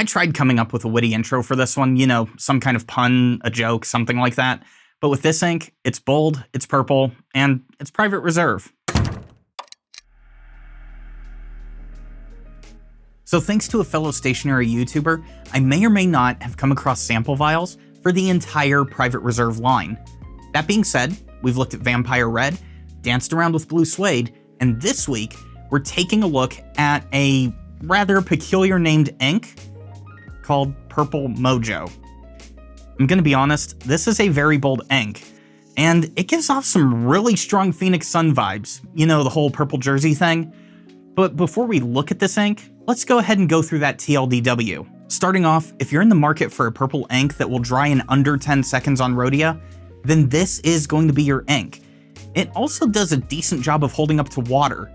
I tried coming up with a witty intro for this one, some kind of pun, a joke, something like that. But with this ink, it's bold, it's purple, and it's Private Reserve. So thanks to a fellow stationery YouTuber, I may or may not have come across sample vials for the entire Private Reserve line. That being said, we've looked at Vampire Red, danced around with Blue Suede, and this week, we're taking a look at a rather peculiar named ink called Purple Mojo. I'm gonna be honest, this is a very bold ink, and it gives off some really strong Phoenix Sun vibes, the whole purple jersey thing. But before we look at this ink, let's go ahead and go through that TLDW. Starting off, if you're in the market for a purple ink that will dry in under 10 seconds on Rhodia, then this is going to be your ink. It also does a decent job of holding up to water.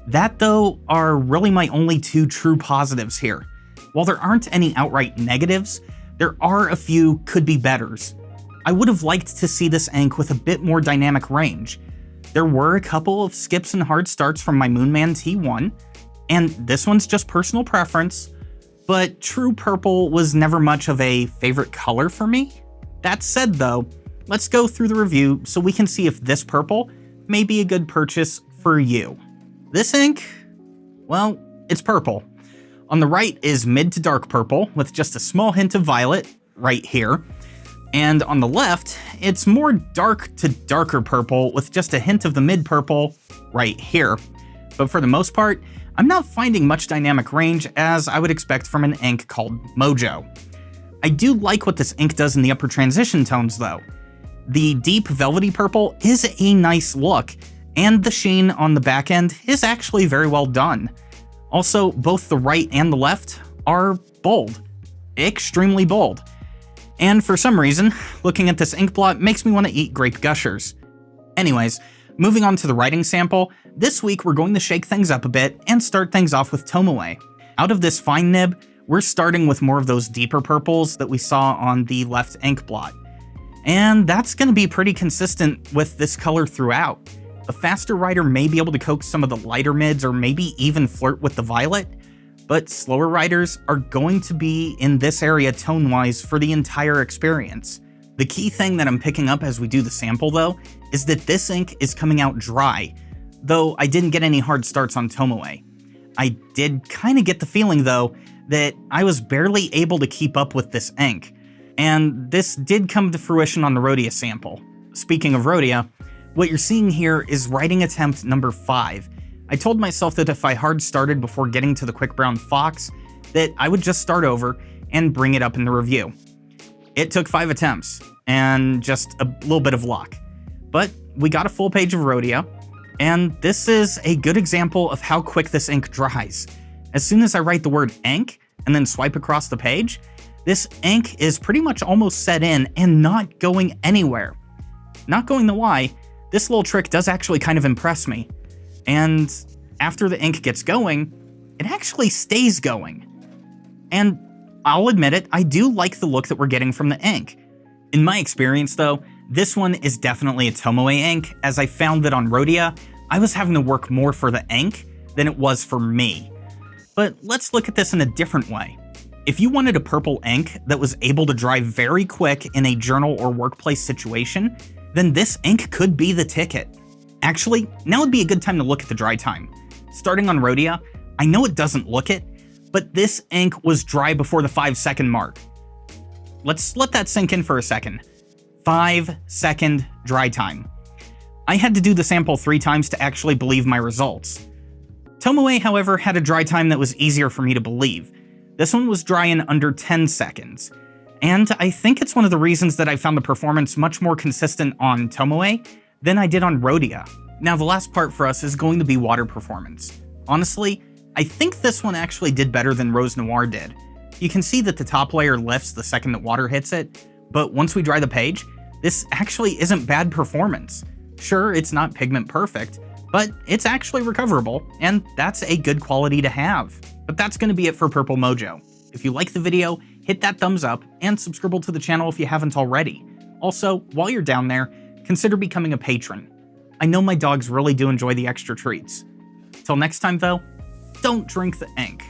That, though, are really my only two true positives here. While there aren't any outright negatives, there are a few could-be-betters. I would have liked to see this ink with a bit more dynamic range. There were a couple of skips and hard starts from my Moonman T1, and this one's just personal preference, but true purple was never much of a favorite color for me. That said, though, let's go through the review so we can see if this purple may be a good purchase for you. This ink, well, it's purple. On the right is mid to dark purple with just a small hint of violet right here. And on the left, it's more dark to darker purple with just a hint of the mid purple right here. But for the most part, I'm not finding much dynamic range as I would expect from an ink called Mojo. I do like what this ink does in the upper transition tones though. The deep velvety purple is a nice look, and the sheen on the back end is actually very well done. Also, both the right and the left are bold, extremely bold. And for some reason, looking at this ink blot makes me want to eat grape gushers. Anyways, moving on to the writing sample, this week we're going to shake things up a bit and start things off with Tomoe. Out of this fine nib, we're starting with more of those deeper purples that we saw on the left ink blot. And that's going to be pretty consistent with this color throughout. A faster writer may be able to coax some of the lighter mids or maybe even flirt with the violet, but slower writers are going to be in this area tone-wise for the entire experience. The key thing that I'm picking up as we do the sample though, is that this ink is coming out dry, though I didn't get any hard starts on Tomoe. I did kind of get the feeling though, that I was barely able to keep up with this ink, and this did come to fruition on the Rhodia sample. Speaking of Rhodia, what you're seeing here is writing attempt number 5. I told myself that if I hard started before getting to the Quick Brown Fox, that I would just start over and bring it up in the review. It took 5 attempts, and just a little bit of luck. But we got a full page of Rhodia, and this is a good example of how quick this ink dries. As soon as I write the word ink, and then swipe across the page, this ink is pretty much almost set in and not going anywhere. Not going to lie, this little trick does actually kind of impress me. And after the ink gets going, it actually stays going. And I'll admit it, I do like the look that we're getting from the ink. In my experience though, this one is definitely a Tomoe ink, as I found that on Rhodia, I was having to work more for the ink than it was for me. But let's look at this in a different way. If you wanted a purple ink that was able to dry very quick in a journal or workplace situation, then this ink could be the ticket. Actually, now would be a good time to look at the dry time. Starting on Rhodia, I know it doesn't look it, but this ink was dry before the 5-second mark. Let's let that sink in for a second. 5-second dry time. I had to do the sample 3 times to actually believe my results. Tomoe, however, had a dry time that was easier for me to believe. This one was dry in under 10 seconds. And I think it's one of the reasons that I found the performance much more consistent on Tomoe than I did on Rhodia. Now the last part for us is going to be water performance. Honestly, I think this one actually did better than Rose Noir did. You can see that the top layer lifts the second that water hits it, but once we dry the page, this actually isn't bad performance. Sure, it's not pigment perfect, but it's actually recoverable, and that's a good quality to have. But that's going to be it for Purple Mojo. If you like the video, hit that thumbs up, and subscribe to the channel if you haven't already. Also, while you're down there, consider becoming a patron. I know my dogs really do enjoy the extra treats. Till next time though, don't drink the ink.